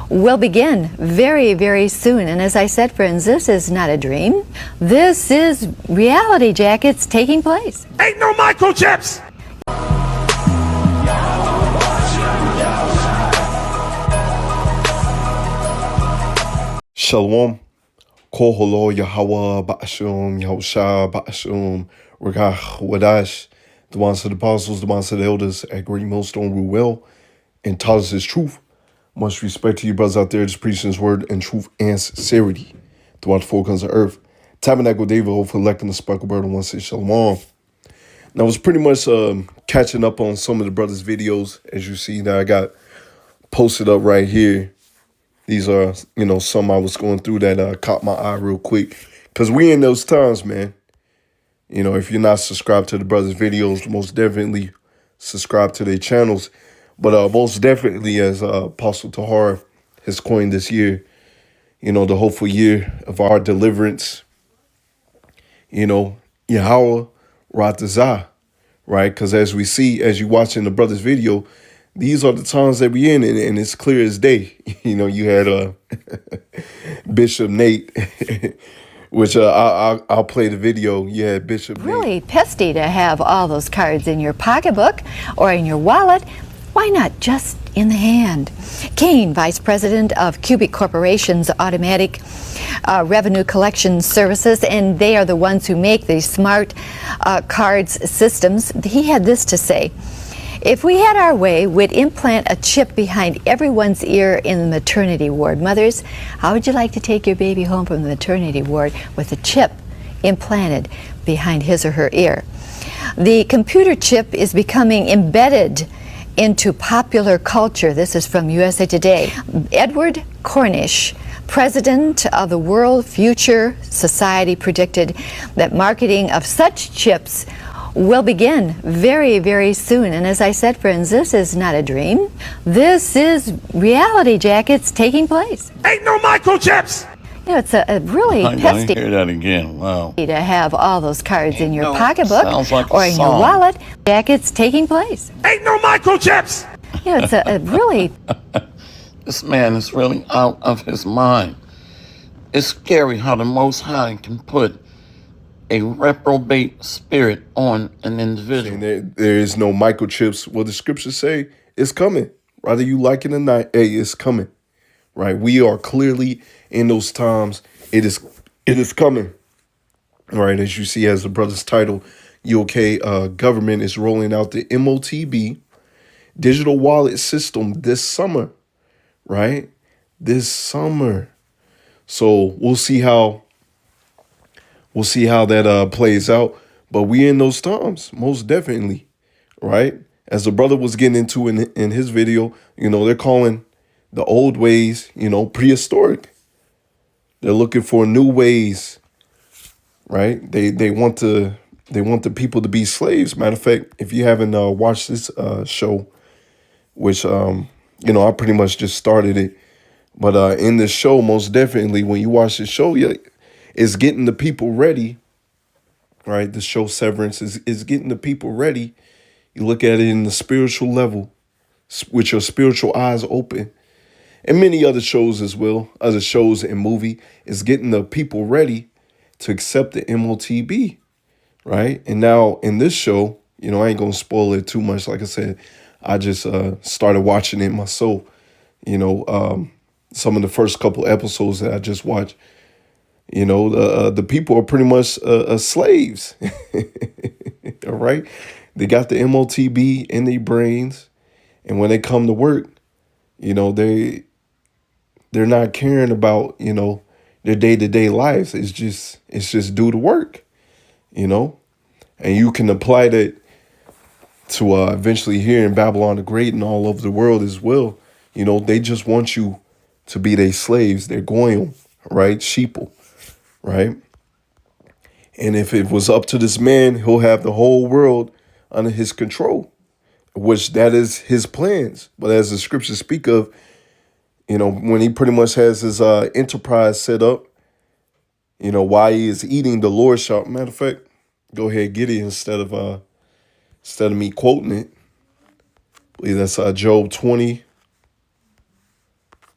will begin very, very soon. And as I said, friends, this is not a dream. This is reality, Jack. It's taking place. Ain't no microchips! Shalom. Koholo Yahweh Ba'ashum Yahusha Ba'ashum Regach Wadash. The ones of the apostles, the ones of the elders at Great Millstone rule well and taught us his truth. Much respect to you brothers out there just preaching his word in truth and sincerity throughout the four corners of earth. Tabernacle David, hopefully electing the sparkle bird and one say shalom. Now I was pretty much catching up on some of the brothers' videos, as you see that I got posted up right here. These are, some I was going through that caught my eye real quick. Because we in those times, man. If you're not subscribed to the brothers' videos, most definitely subscribe to their channels. But most definitely, as Apostle Tahar has coined this year, the hopeful year of our deliverance, Yahweh Ratazah, right? Because as we see, as you watching the brothers' video, these are the times that we in, and it's clear as day. You had Bishop Nate, which I'll play the video. You had Bishop Really Nate. pesty to have all those cards in your pocketbook or in your wallet. Why not just in the hand? Kane, Vice President of Cubic Corporation's Automatic Revenue Collection Services, and they are the ones who make these smart cards systems. He had this to say. If we had our way, we'd implant a chip behind everyone's ear in the maternity ward. Mothers, how would you like to take your baby home from the maternity ward with a chip implanted behind his or her ear? The computer chip is becoming embedded into popular culture. This is from USA Today. Edward Cornish, president of the World Future Society, predicted that marketing of such chips will begin very, very soon. And as I said, friends, this is not a dream. This is reality, Jack. It's taking place. Ain't no microchips! It's a really I pesty hear that again. Wow. to have all those cards in your No, pocketbook sounds like a or in your song. wallet. Jack, it's taking place. Ain't no microchips! It's a really This man is really out of his mind. It's scary how the Most High can put a reprobate spirit on an individual. And there is no microchips. Well, the scriptures say it's coming. Whether you like it or not, hey, it's coming. Right? We are clearly in those times. It is coming. Right? As you see, as the brother's title, UK government is rolling out the MOTB digital wallet system this summer. Right? This summer. So we'll see how that plays out. But we in those times, most definitely, right? As the brother was getting into in his video, they're calling the old ways, prehistoric. They're looking for new ways, right? They want the people to be slaves. Matter of fact, if you haven't watched this show, which I pretty much just started it, but in this show, most definitely, when you watch this show, it's getting the people ready, right? The show Severance is getting the people ready. You look at it in the spiritual level, with your spiritual eyes open, and many other shows as well, other shows and movie, is getting the people ready to accept the MOTB, right? And now in this show, I ain't gonna spoil it too much. Like I said, I just started watching it myself. Some of the first couple episodes that I just watched. The people are pretty much slaves. All right. They got the MOTB in their brains. And when they come to work, they're not caring about, their day-to-day lives. It's just do the work, and you can apply that to eventually here in Babylon the Great and all over the world as well. They just want you to be their slaves. They're goyim, right? Sheeple. Right. And if it was up to this man, he'll have the whole world under his control, which that is his plans. But as the scriptures speak of, when he pretty much has his enterprise set up, while he is eating, the Lord shall, matter of fact, go ahead, get it instead of me quoting it. I believe that's Job 20.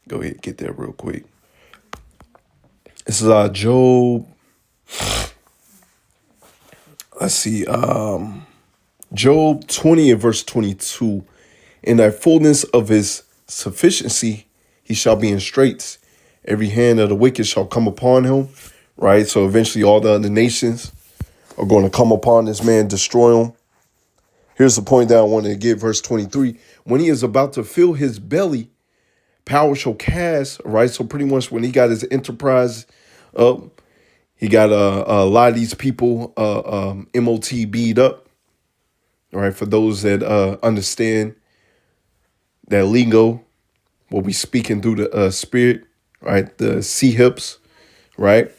Go ahead and get that real quick. This is Job. Let's see. Job 20 and verse 22. In the fullness of his sufficiency, he shall be in straits. Every hand of the wicked shall come upon him. Right. So eventually all the other nations are going to come upon this man, destroy him. Here's the point that I wanted to get, verse 23. When he is about to fill his belly, power shall cast, right? So pretty much when he got his enterprise up, he got a lot of these people MOTB'd up, all right? For those that understand that lingo, what we speaking through the spirit, right? The sea hips, right?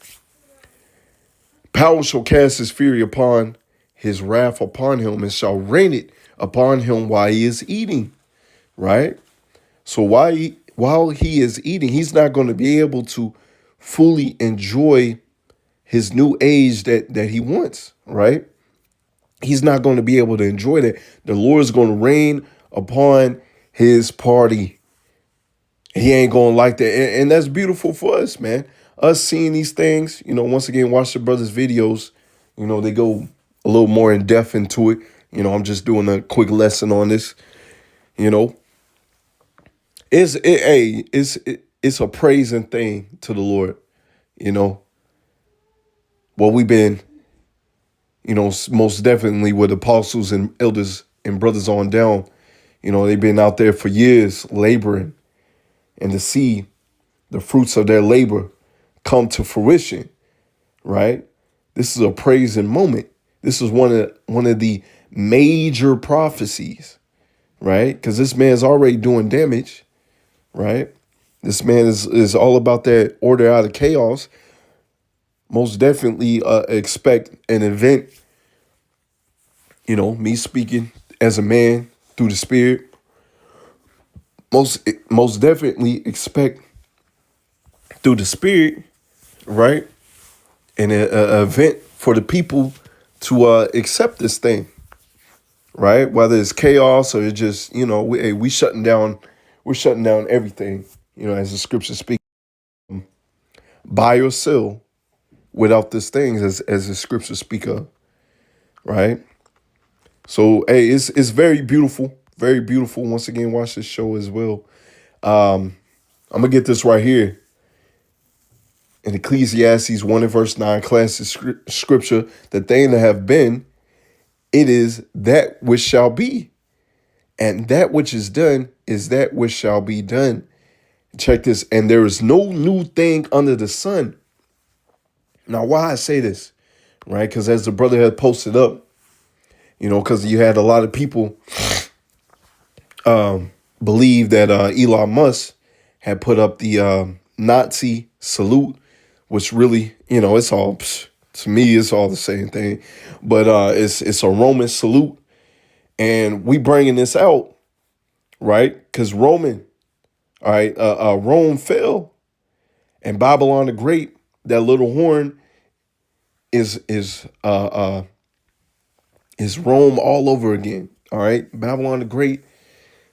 Power shall cast his fury upon his wrath upon him and shall rain it upon him while he is eating, right? So while he is eating, he's not going to be able to fully enjoy his new age that he wants, right? He's not going to be able to enjoy that. The Lord is going to rain upon his party. He ain't going to like that. And that's beautiful for us, man. Us seeing these things, once again, watch the brothers' videos. They go a little more in depth into it. I'm just doing a quick lesson on this, It's a praising thing to the Lord, What we've been, most definitely with apostles and elders and brothers on down, they've been out there for years laboring, and to see the fruits of their labor come to fruition, right? This is a praising moment. This is one of the major prophecies, right? Because this man's already doing damage, right? This man is all about that order out of chaos. Most definitely expect an event, me speaking as a man through the spirit. Most definitely expect through the spirit, right? An event for the people to accept this thing, right? Whether it's chaos or it's just, we shutting down, we're shutting down everything, as the scripture speaks. Buy or sell without this thing, as the scriptures speak of, right? So, hey, it's very beautiful, very beautiful. Once again, watch this show as well. I'm gonna get this right here in Ecclesiastes 1 and verse 9, classic scripture. The thing that have been, it is that which shall be, and that which is done is that which shall be done. Check this. And there is no new thing under the sun. Now, why I say this, right? Because as the brother had posted up, because you had a lot of people believe that Elon Musk had put up the Nazi salute, which really, it's all, to me, it's all the same thing. But it's a Roman salute. And we bringing this out, right? Because Rome fell, and Babylon the Great, that little horn, is Rome all over again. All right, Babylon the Great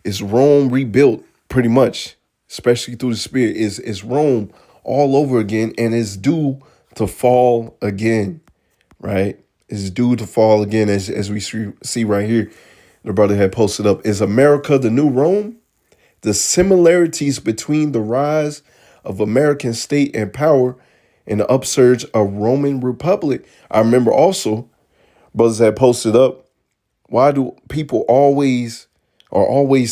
is Rome rebuilt, pretty much, especially through the Spirit. Is Rome all over again, and is due to fall again, right? Is due to fall again, as we see right here. The brother had posted up. Is America the new Rome? The similarities between the rise of American state and power and the upsurge of Roman Republic. I remember also, brothers had posted up, why do people always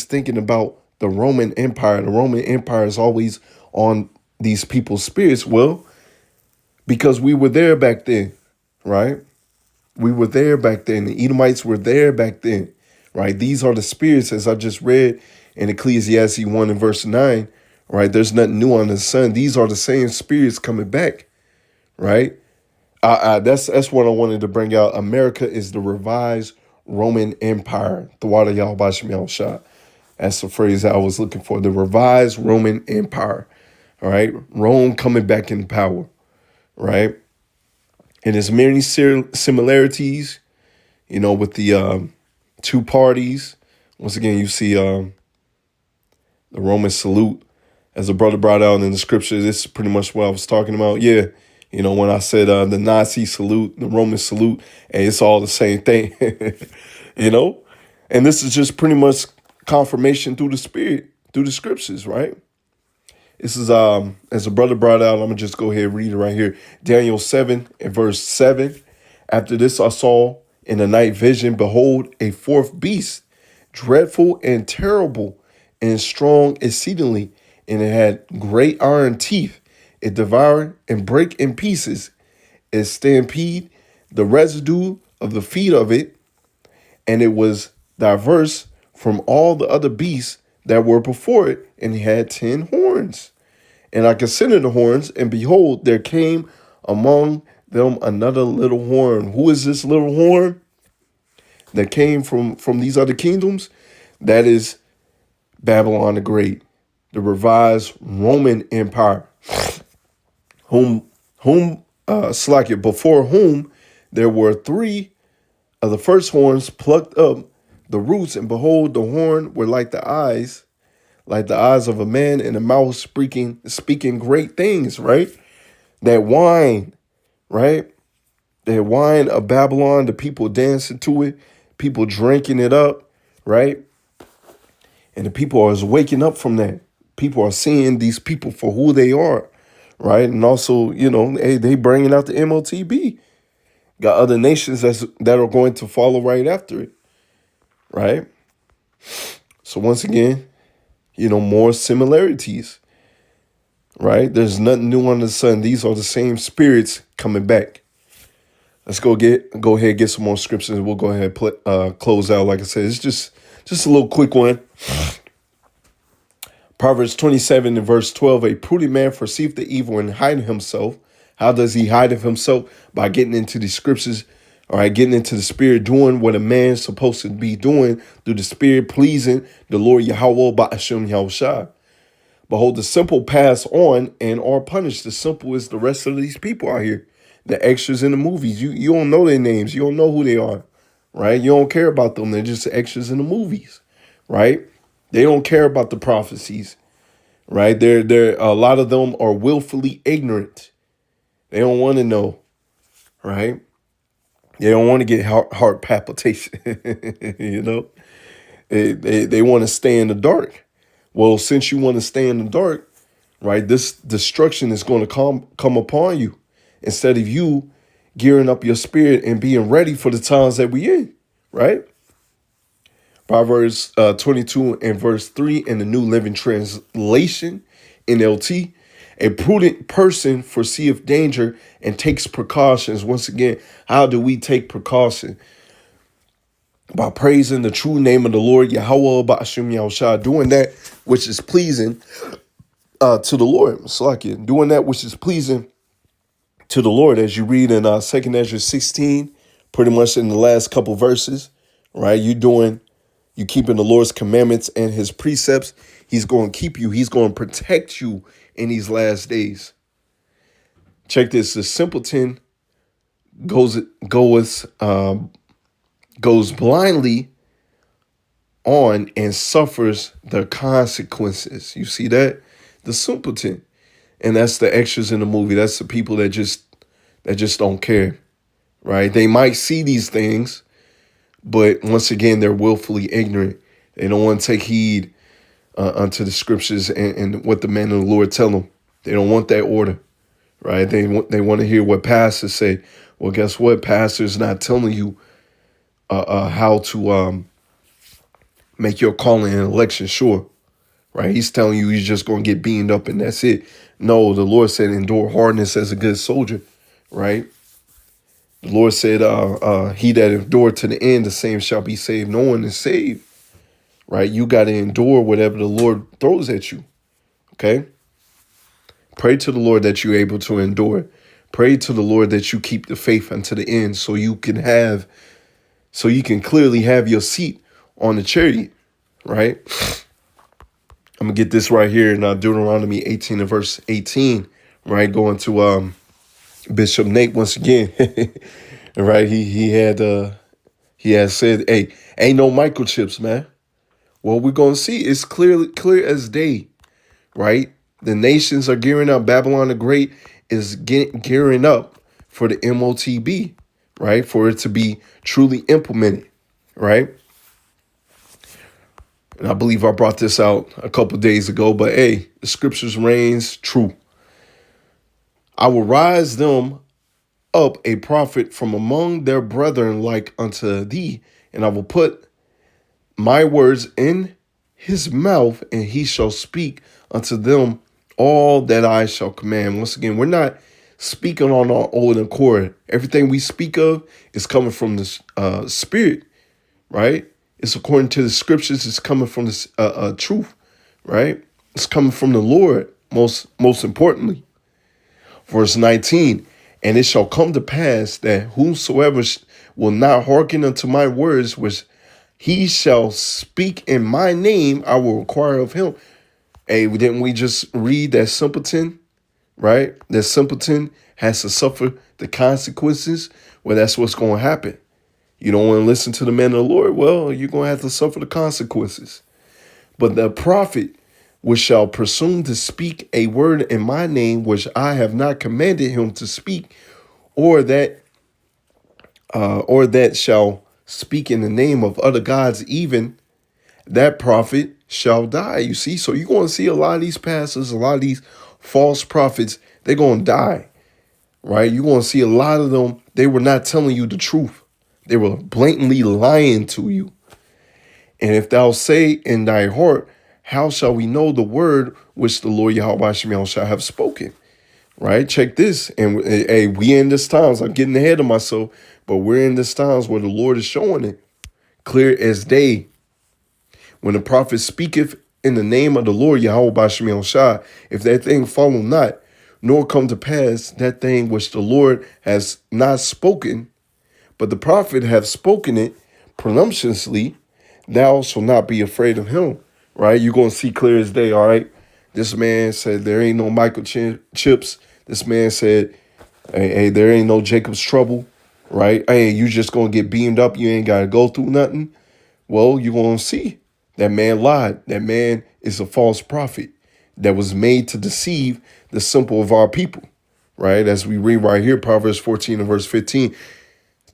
thinking about the Roman Empire? The Roman Empire is always on these people's spirits. Well, because we were there back then, right? We were there back then. The Edomites were there back then, right? These are the spirits, as I just read in Ecclesiastes 1 and verse 9, right? There's nothing new under the sun. These are the same spirits coming back, right? That's what I wanted to bring out. America is the revised Roman Empire. The water y'all bashim y'all shot. That's the phrase I was looking for. The revised Roman Empire. All right. Rome coming back in power. Right. And there's many similarities, with the two parties. Once again, you see the Roman salute as a brother brought out in the scripture, this is pretty much what I was talking about. Yeah, when I said the Nazi salute, the Roman salute, and it's all the same thing, you know? And this is just pretty much confirmation through the Spirit, through the scriptures, right? This is, as a brother brought out, I'm going to just go ahead and read it right here. Daniel 7 and verse 7. After this I saw in the night vision, behold, a fourth beast, dreadful and terrible and strong exceedingly, and it had great iron teeth. It devoured and brake in pieces, it stampede the residue of the feet of it, and it was diverse from all the other beasts that were before it, and he had 10 horns. And I considered the horns, and behold, there came among them another little horn. Who is this little horn that came from these other kingdoms? That is Babylon the Great, the revised Roman Empire, before whom there were 3 of the first horns plucked up the roots, and behold, the horn were like the eyes of a man, and the mouth speaking great things, right? That wine, right? That wine of Babylon, the people dancing to it, people drinking it up, right? And the people are waking up from that. People are seeing these people for who they are, right? And also, they bringing out the MOTB. Got other nations that are going to follow right after it, right? So once again, more similarities, right? There's nothing new under the sun. These are the same spirits coming back. Let's go ahead and get some more scriptures. We'll go ahead and close out. Like I said, it's just a little quick one. Proverbs 27 and verse 12, a prudent man foreseeth the evil and hideth himself. How does he hide himself? By getting into the scriptures, all right, getting into the spirit, doing what a man's supposed to be doing through the spirit, pleasing the Lord Yahweh Ba'ashem Yahushua. Behold, the simple pass on and are punished. The simple is the rest of these people out here, the extras in the movies. You don't know their names. You don't know who they are, right? You don't care about them. They're just extras in the movies, right? They don't care about the prophecies, right? They're a lot of them are willfully ignorant. They don't want to know, right? They don't want to get heart palpitation, They want to stay in the dark. Well, since you want to stay in the dark, right, this destruction is going to come upon you instead of you gearing up your spirit and being ready for the times that we in, right? Proverbs 22 and verse 3 in the New Living Translation, NLT. A prudent person foreseeth danger and takes precautions. Once again, how do we take precaution? By praising the true name of the Lord, Yahweh Ba'ashem Yahushua, doing that which is pleasing to the Lord. Salakia, doing that which is pleasing to the Lord, as you read in 2 Ezra 16, pretty much in the last couple verses, right? You keeping the Lord's commandments and his precepts. He's going to keep you. He's going to protect you in these last days. Check this. The simpleton goes blindly on and suffers the consequences. You see that? The simpleton. And that's the extras in the movie. That's the people that just don't care, right? They might see these things, but once again, they're willfully ignorant. They don't want to take heed unto the scriptures and what the man of the Lord tell them. They don't want that order, right? They want to hear what pastors say. Well, guess what? Pastor's not telling you how to make your calling and election sure, right? He's telling you he's just going to get beamed up and that's it. No, the Lord said endure hardness as a good soldier, right? The Lord said, he that endured to the end, the same shall be saved. No one is saved, right? You got to endure whatever the Lord throws at you, okay? Pray to the Lord that you're able to endure. Pray to the Lord that you keep the faith unto the end so you can clearly have your seat on the chariot, right? I'm going to get this right here in Deuteronomy 18 and verse 18, right? Going to Bishop Nate once again, right? He had said, hey, ain't no microchips, man. Well, we're going to see. It's clear as day, right? The nations are gearing up. Babylon the Great is gearing up for the MOTB, right? For it to be truly implemented, right? And I believe I brought this out a couple days ago, but hey, the scriptures reigns true. I will rise them up a prophet from among their brethren like unto thee, and I will put my words in his mouth, and he shall speak unto them all that I shall command. Once again, we're not speaking on our own accord. Everything we speak of is coming from the Spirit, right? It's according to the scriptures. It's coming from the truth, right? It's coming from the Lord, most importantly. Verse 19, and it shall come to pass that whosoever will not hearken unto my words, which he shall speak in my name, I will require of him. Hey, didn't we just read that simpleton, right? That simpleton has to suffer the consequences. Well, that's what's going to happen. You don't want to listen to the man of the Lord? Well, you're going to have to suffer the consequences. But the prophet which shall presume to speak a word in my name, which I have not commanded him to speak, or that shall speak in the name of other gods, even that prophet shall die. You see, so you're going to see a lot of these pastors, a lot of these false prophets, they're going to die, right? You're going to see a lot of them. They were not telling you the truth. They were blatantly lying to you. And if thou say in thy heart, how shall we know the word which the Lord Yahweh Shemel shall have spoken? Right? Check this. And hey, we in this times, I'm getting ahead of myself, but we're in this times where the Lord is showing it clear as day. When the prophet speaketh in the name of the Lord Yahweh Shemel Shah, if that thing follow not, nor come to pass that thing which the Lord has not spoken, but the prophet hath spoken it presumptuously, thou shalt not be afraid of him, right? You're going to see clear as day, all right? This man said there ain't no microchips. This man said, hey, there ain't no Jacob's trouble, right? Hey, you just going to get beamed up. You ain't got to go through nothing. Well, you're going to see that man lied. That man is a false prophet that was made to deceive the simple of our people, right? As we read right here, Proverbs 14 and verse 15,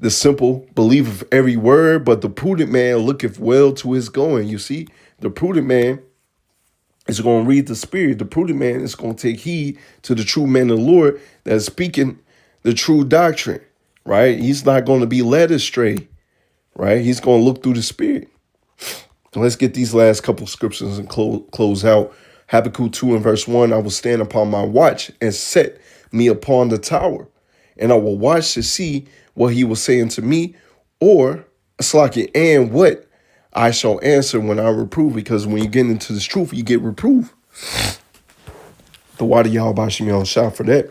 the simple believeth every word, but the prudent man looketh well to his going. You see, the prudent man is going to read the Spirit. The prudent man is going to take heed to the true man of the Lord that is speaking the true doctrine, right? He's not going to be led astray, right? He's going to look through the Spirit. So let's get these last couple scriptures and close out. Habakkuk 2 and verse 1, I will stand upon my watch and set me upon the tower, and I will watch to see what he will say unto me, or Slaki, and what I shall answer when I reprove, because when you get into this truth, you get reproved. The water Yahweh Shemel Shah for that,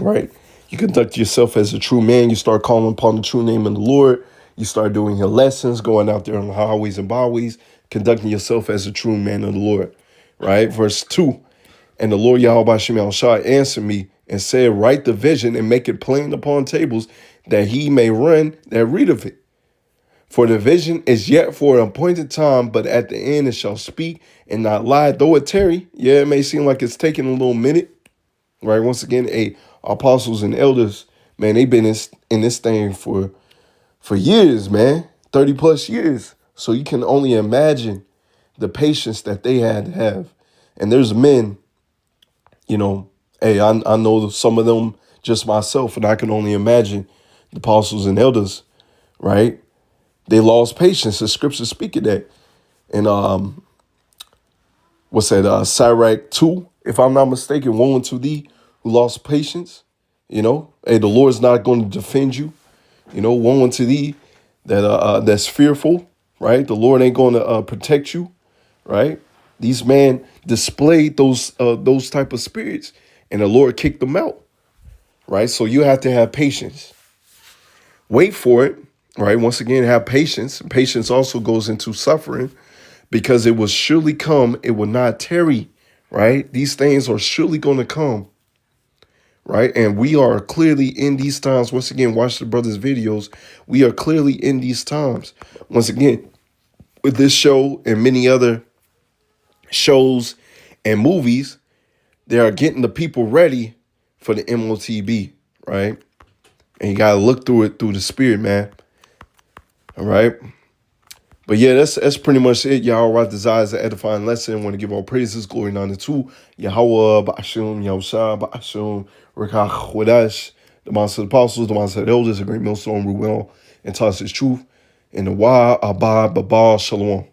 right? You conduct yourself as a true man. You start calling upon the true name of the Lord. You start doing your lessons, going out there on the highways and byways, conducting yourself as a true man of the Lord, right? Verse 2, and the Lord Yahweh Shemel Shah answered me and said, write the vision and make it plain upon tables, that he may run that read of it. For the vision is yet for an appointed time, but at the end it shall speak and not lie. Though it tarry, yeah, it may seem like it's taking a little minute, right? Once again, apostles and elders, man, they've been in this thing for years, man, 30 plus years. So you can only imagine the patience that they had to have. And there's men, you know, hey, I know some of them just myself, and I can only imagine the apostles and elders, right? They lost patience. The scriptures speak of that. And what's that? Sirach 2, if I'm not mistaken, woe unto thee who lost patience. You know, hey, the Lord's not going to defend you. You know, woe unto thee that's fearful, right? The Lord ain't going to protect you, right? These men displayed those type of spirits, and the Lord kicked them out, right? So you have to have patience. Wait for it. Right. Once again, have patience. Patience also goes into suffering, because it will surely come. It will not tarry. Right. These things are surely going to come. Right. And we are clearly in these times. Once again, watch the brothers' videos. We are clearly in these times. Once again, with this show and many other shows and movies, they are getting the people ready for the MOTB, right? And you gotta look through it through the spirit, man. All right. But yeah, that's pretty much it, y'all. What desires an edifying lesson. Want to give all praises, glory, and honor to Yahweh, Ba'ashim, Yahushua, Ba'ashim, Rekach, Wadash, the Master of the Apostles, the Master of the Elders, the great millstone, Ruel, and toss his truth. And the Wa, Abba, Baba, Shalom.